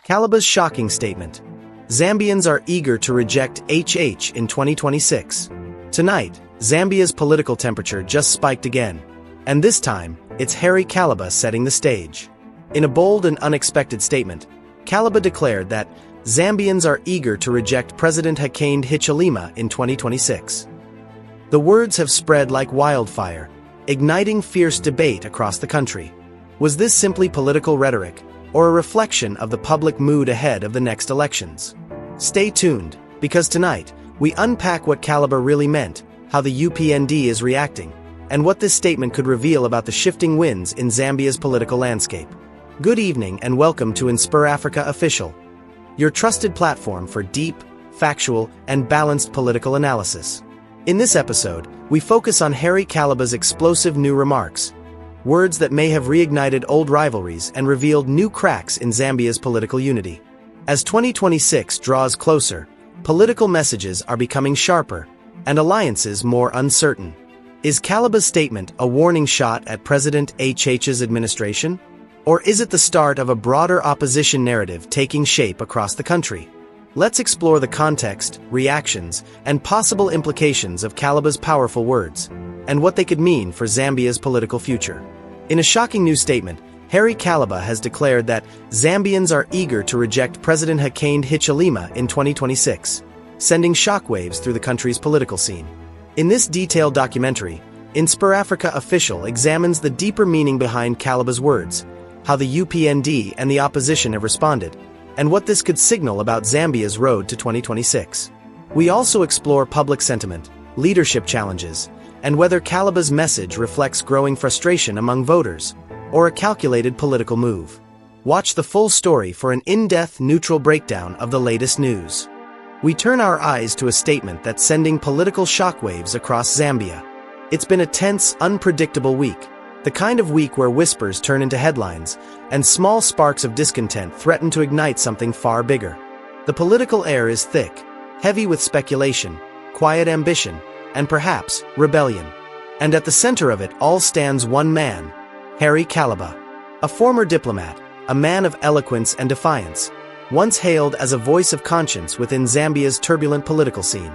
Kalaba's shocking statement. Zambians are eager to reject HH in 2026. Tonight, Zambia's political temperature just spiked again. And this time, it's Kalaba setting the stage. In a bold and unexpected statement, Kalaba declared that Zambians are eager to reject President Hakainde Hichilema in 2026. The words have spread like wildfire, igniting fierce debate across the country. Was this simply political rhetoric, or a reflection of the public mood ahead of the next elections? Stay tuned, because tonight, we unpack what Kalaba really meant, how the UPND is reacting, and what this statement could reveal about the shifting winds in Zambia's political landscape. Good evening and welcome to InspirAfrica Official, your trusted platform for deep, factual, and balanced political analysis. In this episode, we focus on Kalaba's explosive new remarks, words that may have reignited old rivalries and revealed new cracks in Zambia's political unity. As 2026 draws closer, political messages are becoming sharper, and alliances more uncertain. Is Kalaba's statement a warning shot at President HH's administration? Or is it the start of a broader opposition narrative taking shape across the country? Let's explore the context, reactions, and possible implications of Kalaba's powerful words, and what they could mean for Zambia's political future. In a shocking new statement, Kalaba has declared that Zambians are eager to reject President Hakainde Hichilema in 2026, sending shockwaves through the country's political scene. In this detailed documentary, InspirAfrica Official examines the deeper meaning behind Kalaba's words, how the UPND and the opposition have responded, and what this could signal about Zambia's road to 2026. We also explore public sentiment, leadership challenges, and whether Kalaba's message reflects growing frustration among voters, or a calculated political move. Watch the full story for an in-depth, neutral breakdown of the latest news. We turn our eyes to a statement that's sending political shockwaves across Zambia. It's been a tense, unpredictable week, the kind of week where whispers turn into headlines, and small sparks of discontent threaten to ignite something far bigger. The political air is thick, heavy with speculation, quiet ambition, and perhaps rebellion. And at the center of it all stands one man, Kalaba, a former diplomat, a man of eloquence and defiance, once hailed as a voice of conscience within Zambia's turbulent political scene.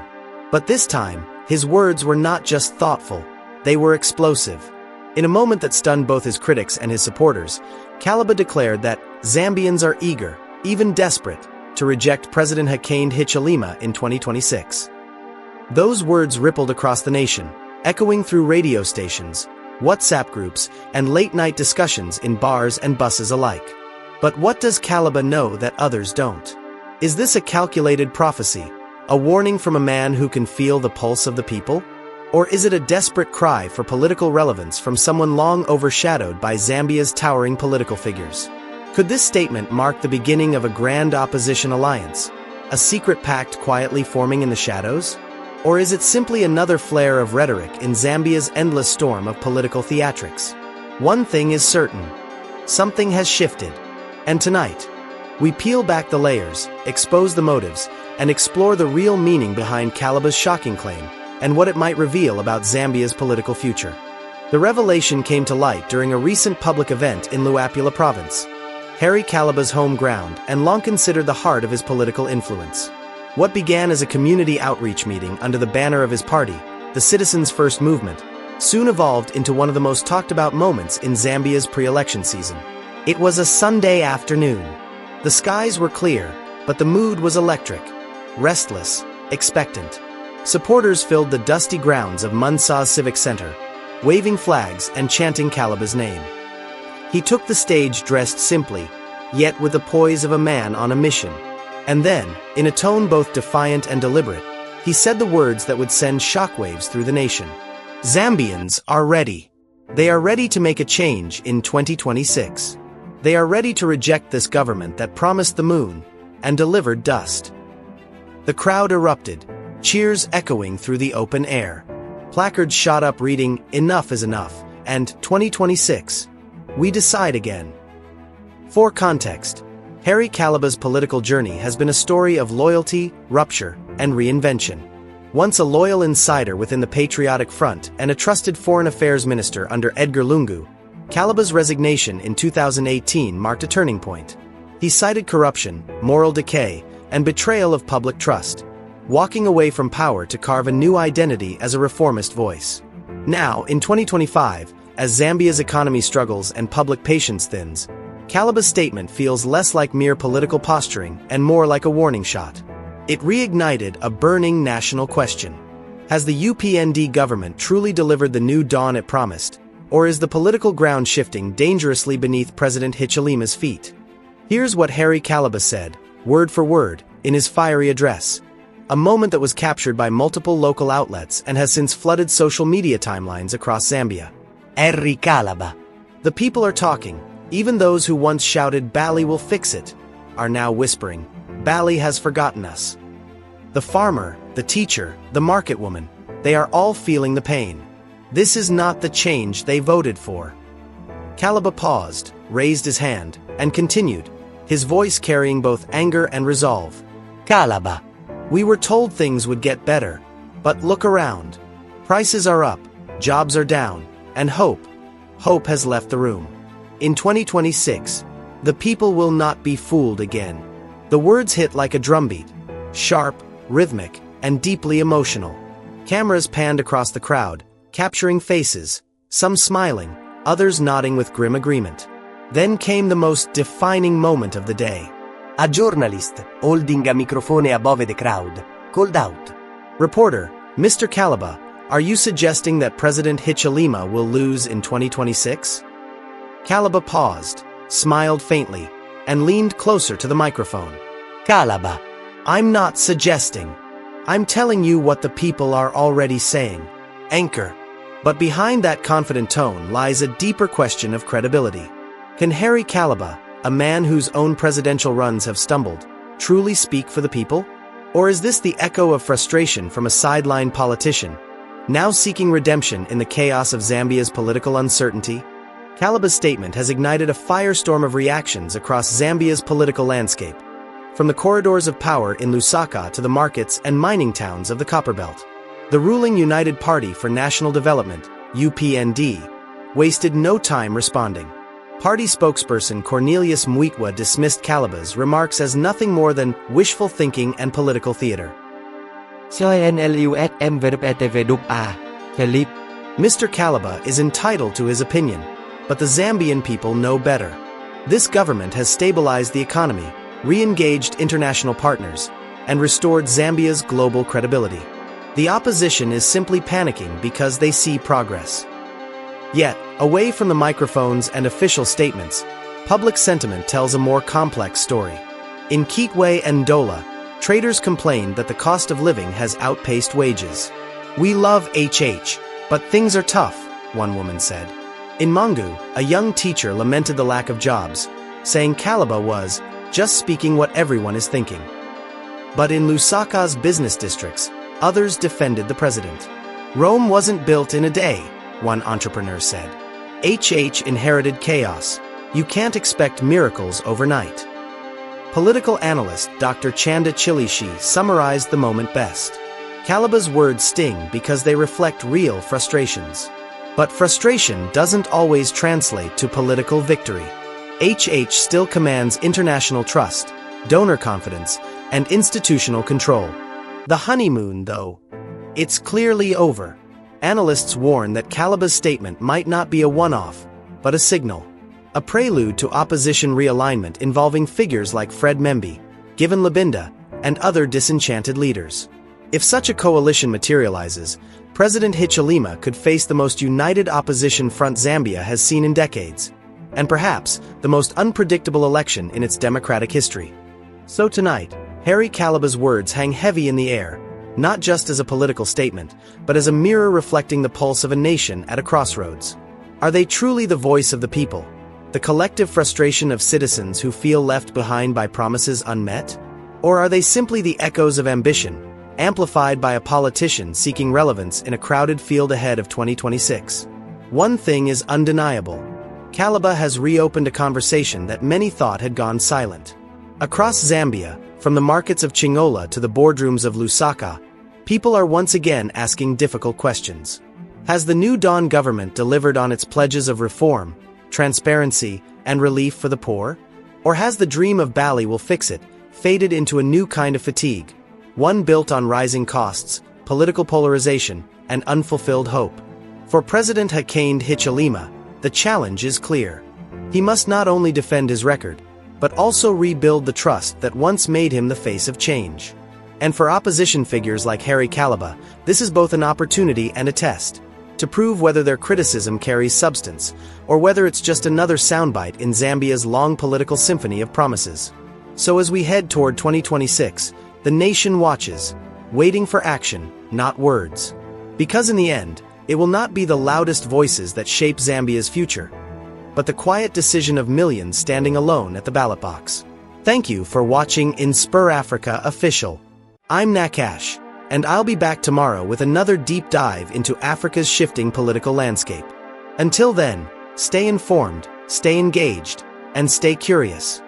But this time, his words were not just thoughtful, they were explosive. In a moment that stunned both his critics and his supporters, Kalaba declared that Zambians are eager, even desperate, to reject President Hakainde Hichilema in 2026. Those words rippled across the nation, echoing through radio stations, WhatsApp groups, and late-night discussions in bars and buses alike. But what does Kalaba know that others don't? Is this a calculated prophecy, a warning from a man who can feel the pulse of the people? Or is it a desperate cry for political relevance from someone long overshadowed by Zambia's towering political figures? Could this statement mark the beginning of a grand opposition alliance, a secret pact quietly forming in the shadows? Or is it simply another flare of rhetoric in Zambia's endless storm of political theatrics? One thing is certain. Something has shifted. And tonight, we peel back the layers, expose the motives, and explore the real meaning behind Kalaba's shocking claim, and what it might reveal about Zambia's political future. The revelation came to light during a recent public event in Luapula province, Kalaba's home ground and long considered the heart of his political influence. What began as a community outreach meeting under the banner of his party, the Citizens' First Movement, soon evolved into one of the most talked-about moments in Zambia's pre-election season. It was a Sunday afternoon. The skies were clear, but the mood was electric, restless, expectant. Supporters filled the dusty grounds of Munsa's Civic Center, waving flags and chanting Kalaba's name. He took the stage dressed simply, yet with the poise of a man on a mission. And then, in a tone both defiant and deliberate, he said the words that would send shockwaves through the nation. Zambians are ready. They are ready to make a change in 2026. They are ready to reject this government that promised the moon and delivered dust. The crowd erupted, cheers echoing through the open air. Placards shot up reading, "Enough is enough," and 2026. We decide again. For context, Kalaba's political journey has been a story of loyalty, rupture, and reinvention. Once a loyal insider within the Patriotic Front and a trusted foreign affairs minister under Edgar Lungu, Kalaba's resignation in 2018 marked a turning point. He cited corruption, moral decay, and betrayal of public trust, walking away from power to carve a new identity as a reformist voice. Now, in 2025, as Zambia's economy struggles and public patience thins, Kalaba's statement feels less like mere political posturing and more like a warning shot. It reignited a burning national question. Has the UPND government truly delivered the new dawn it promised, or is the political ground shifting dangerously beneath President Hichilema's feet? Here's what Kalaba said, word for word, in his fiery address, a moment that was captured by multiple local outlets and has since flooded social media timelines across Zambia. Kalaba. The people are talking. Even those who once shouted, "Bali will fix it," are now whispering, "Bali has forgotten us." The farmer, the teacher, the market woman, they are all feeling the pain. This is not the change they voted for. Kalaba paused, raised his hand, and continued, his voice carrying both anger and resolve. Kalaba. We were told things would get better, but look around. Prices are up, jobs are down, and hope has left the room. In 2026, the people will not be fooled again. The words hit like a drumbeat, sharp, rhythmic, and deeply emotional. Cameras panned across the crowd, capturing faces, some smiling, others nodding with grim agreement. Then came the most defining moment of the day. A journalist, holding a microphone above the crowd, called out, "Reporter, Mr. Kalaba, are you suggesting that President Hichilema will lose in 2026? Kalaba paused, smiled faintly, and leaned closer to the microphone. Kalaba, I'm not suggesting. I'm telling you what the people are already saying. Anchor. But behind that confident tone lies a deeper question of credibility. Can Kalaba, a man whose own presidential runs have stumbled, truly speak for the people? Or is this the echo of frustration from a sideline politician, now seeking redemption in the chaos of Zambia's political uncertainty? Kalaba's statement has ignited a firestorm of reactions across Zambia's political landscape, from the corridors of power in Lusaka to the markets and mining towns of the Copperbelt. The ruling United Party for National Development, UPND, wasted no time responding. Party spokesperson Cornelius Mwitwa dismissed Kalaba's remarks as nothing more than wishful thinking and political theater. Mr. Kalaba is entitled to his opinion, but the Zambian people know better. This government has stabilized the economy, re-engaged international partners, and restored Zambia's global credibility. The opposition is simply panicking because they see progress. Yet, away from the microphones and official statements, public sentiment tells a more complex story. In Kitwe and Ndola, traders complained that the cost of living has outpaced wages. "We love HH, but things are tough," one woman said. In Mangu, a young teacher lamented the lack of jobs, saying Kalaba was just speaking what everyone is thinking. But in Lusaka's business districts, others defended the president. "Rome wasn't built in a day," one entrepreneur said. "HH inherited chaos. You can't expect miracles overnight." Political analyst Dr. Chanda Chilishi summarized the moment best. Kalaba's words sting because they reflect real frustrations. But frustration doesn't always translate to political victory. HH still commands international trust, donor confidence, and institutional control. The honeymoon, though, it's clearly over. Analysts warn that Kalaba's statement might not be a one-off, but a signal. A prelude to opposition realignment involving figures like Fred Membe, Given Labinda, and other disenchanted leaders. If such a coalition materializes, President Hichilema could face the most united opposition front Zambia has seen in decades, and perhaps the most unpredictable election in its democratic history. So tonight, Kalaba's words hang heavy in the air, not just as a political statement, but as a mirror reflecting the pulse of a nation at a crossroads. Are they truly the voice of the people, the collective frustration of citizens who feel left behind by promises unmet? Or are they simply the echoes of ambition, amplified by a politician seeking relevance in a crowded field ahead of 2026? One thing is undeniable. Kalaba has reopened a conversation that many thought had gone silent. Across Zambia, from the markets of Chingola to the boardrooms of Lusaka, people are once again asking difficult questions. Has the New Dawn government delivered on its pledges of reform, transparency, and relief for the poor? Or has the dream of Bali will fix it faded into a new kind of fatigue, one built on rising costs, political polarization, and unfulfilled hope? For President Hakainde Hichilema, the challenge is clear. He must not only defend his record, but also rebuild the trust that once made him the face of change. And for opposition figures like Harry Kalaba, this is both an opportunity and a test, to prove whether their criticism carries substance, or whether it's just another soundbite in Zambia's long political symphony of promises. So as we head toward 2026, the nation watches, waiting for action, not words. Because in the end, it will not be the loudest voices that shape Zambia's future, but the quiet decision of millions standing alone at the ballot box. Thank you for watching InspirAfrica Official. I'm Nakash, and I'll be back tomorrow with another deep dive into Africa's shifting political landscape. Until then, stay informed, stay engaged, and stay curious.